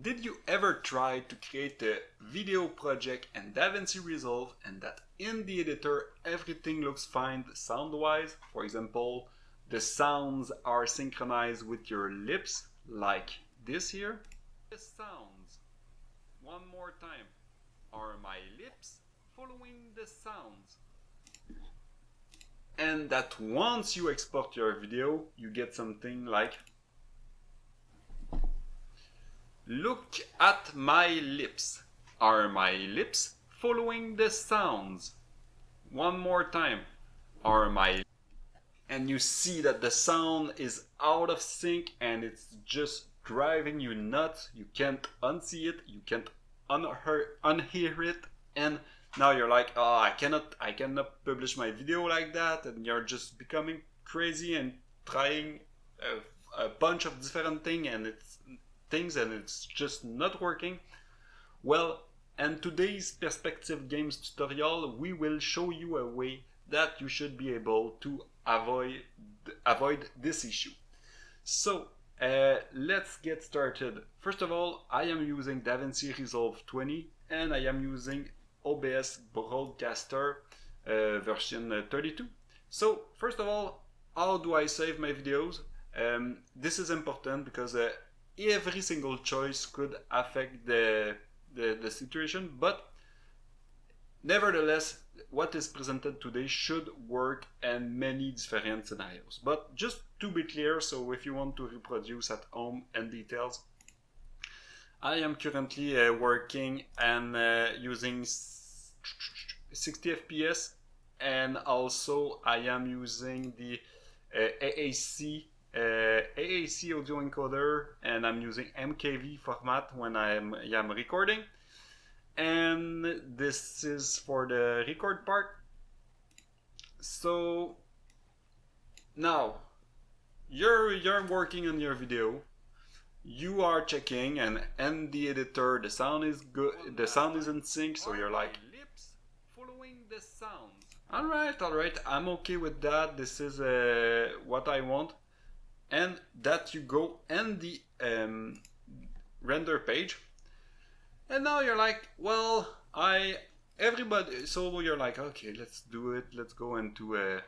Did you ever try to create a video project in Davinci Resolve and that in the editor everything looks fine sound-wise? For example, the sounds are synchronized with your lips, like this here. The sounds, one more time, are my lips following the sounds. And that once you export your video, you get something like, look at my lips. Are my lips following the sounds? One more time. Are my... And you see that the sound is out of sync and it's just driving you nuts. You can't unsee it, you can't unhear it, and now you're like, oh, I cannot publish my video like that, and you're just becoming crazy and trying a bunch of different things and it's just not working. Well, in today's Perspective Games tutorial, we will show you a way that you should be able to avoid this issue. So let's get started. First of all, I am using Davinci Resolve 20 and I am using OBS Broadcaster version 32. So first of all, how do I save my videos? This is important because every single choice could affect the situation, but nevertheless, what is presented today should work in many different scenarios. But just to be clear, so if you want to reproduce at home in details, I am currently working and using 60 FPS, and also I am using the AAC audio encoder, and I'm using MKV format when I am recording. And this is for the record part. So now you're working on your video, you are checking, and in the editor the sound is good, the sound is in sync, so you're like, lips following the sounds. All right, I'm okay with that. This is what I want. And that you go in the render page, and now you're like, well, so you're like, okay, let's do it. Let's go into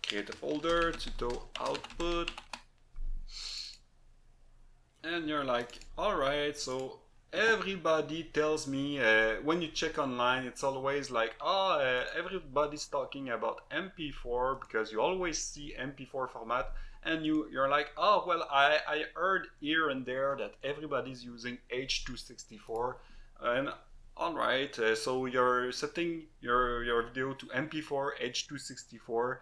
create a folder, tuto output, and you're like, all right. So everybody tells me when you check online, it's always like, oh, everybody's talking about MP4 because you always see MP4 format. And you're like, oh, well, I heard here and there that everybody's using H.264. And all right, so you're setting your video to MP4 H.264.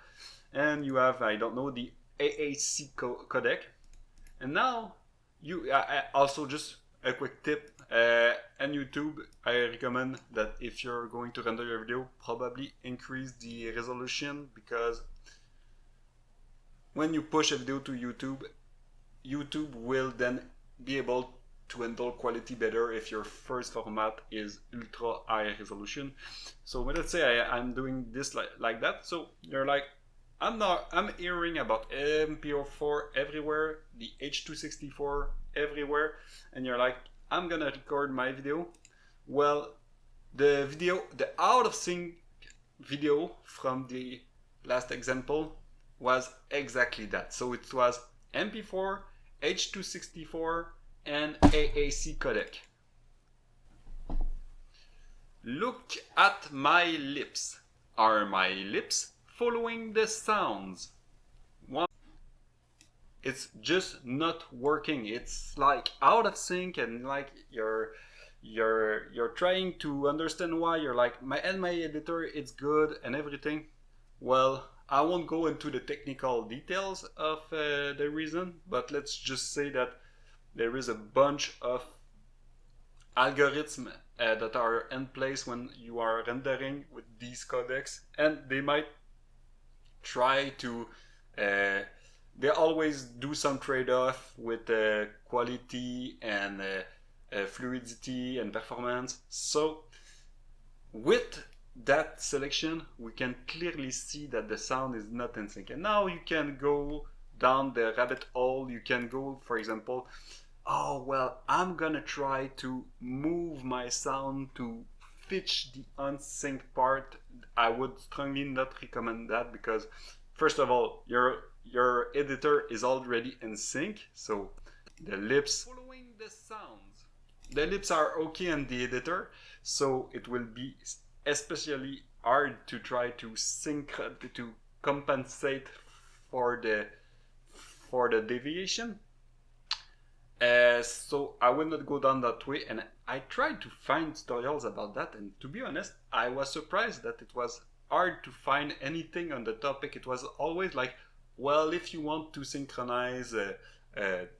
And you have, I don't know, the AAC codec. And now, also just a quick tip, on YouTube, I recommend that if you're going to render your video, probably increase the resolution, because when you push a video to YouTube will then be able to handle quality better if your first format is ultra high resolution. So let's say I'm doing this like that. So you're like, I'm hearing about MP4 everywhere, the H.264 everywhere, and you're like, I'm gonna record my video. Well, the out of sync video from the last example was exactly that. So it was MP4, H.264, and AAC codec. Look at my lips. Are my lips following the sounds? It's just not working. It's like out of sync, and like you're trying to understand why. You're like, my editor, it's good and everything. Well, I won't go into the technical details of the reason, but let's just say that there is a bunch of algorithms that are in place when you are rendering with these codecs, and they might try to they always do some trade-off with quality and fluidity and performance. So with that selection, we can clearly see that the sound is not in sync. And now you can go down the rabbit hole. You can go, for example, oh well, I'm gonna try to move my sound to fetch the unsync part. I would strongly not recommend that because first of all, your editor is already in sync, so the lips following the sounds. The lips are okay in the editor, so it will be especially hard to try to sync to compensate for the deviation. So I will not go down that way, and I tried to find tutorials about that, and to be honest, I was surprised that it was hard to find anything on the topic. It was always like, well, if you want to synchronize a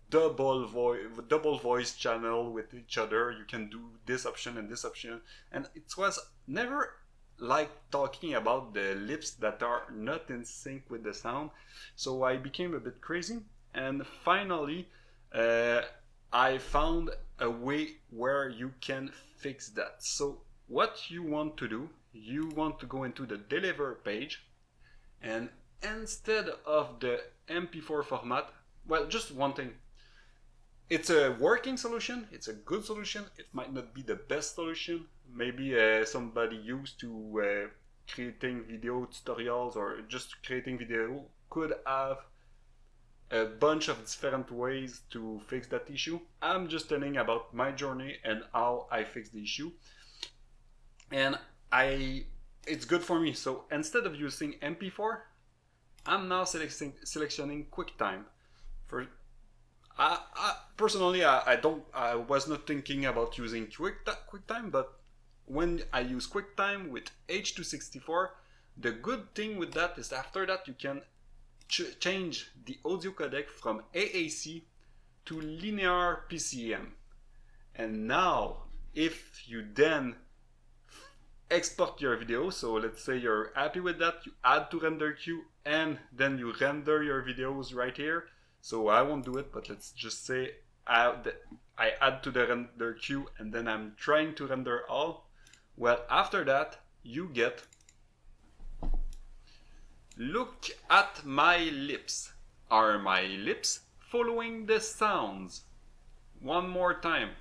double voice channel with each other, you can do this option and this option, and it was never like talking about the lips that are not in sync with the sound. So I became a bit crazy, and finally I found a way where you can fix that. So what you want to do, you want to go into the deliver page, and instead of the MP4 format, well, just one thing. It's a working solution, it's a good solution, it might not be the best solution. Maybe somebody used to creating video tutorials or just creating video could have a bunch of different ways to fix that issue. I'm just telling about my journey and how I fixed the issue. And it's good for me. So instead of using MP4, I'm now selectioning QuickTime. For personally, I was not thinking about using QuickTime, but when I use QuickTime with H264, the good thing with that is after that you can change the audio codec from AAC to linear PCM. And now, if you then export your video, so let's say you're happy with that, you add to render queue, and then you render your videos right here. So I won't do it, but let's just say I add to the render queue, and then I'm trying to render all. Well, after that, you get, look at my lips. Are my lips following the sounds? One more time.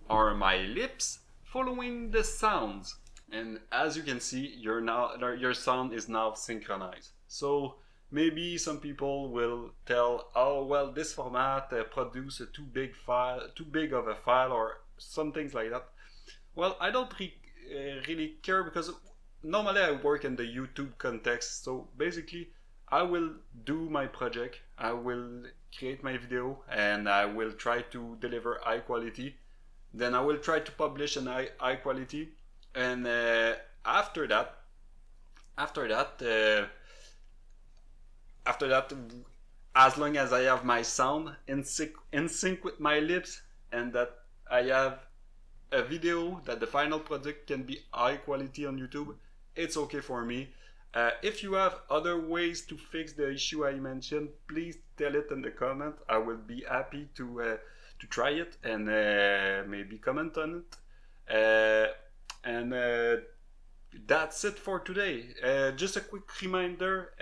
Are my lips following the sounds? And as you can see, your sound is now synchronized. So maybe some people will tell, oh well, this format produce a too big of a file, or some things like that. Well, I don't really care, because normally I work in the YouTube context. So basically, I will do my project, I will create my video, and I will try to deliver high quality. Then I will try to publish in high quality, and after that, as long as I have my sound in sync with my lips, and that I have a video that the final product can be high quality on YouTube, it's okay for me. If you have other ways to fix the issue I mentioned, please tell it in the comment. I will be happy to try it and maybe comment on it. And that's it for today. Just a quick reminder,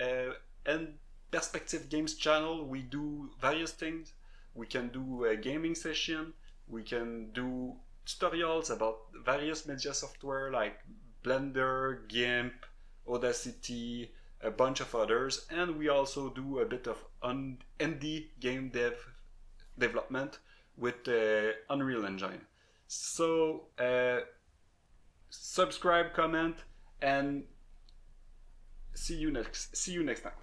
and Perspective Games channel, we do various things. We can do a gaming session, we can do tutorials about various media software like Blender, GIMP, Audacity, a bunch of others, and we also do a bit of indie game development with Unreal Engine. So subscribe, comment, and see you next time.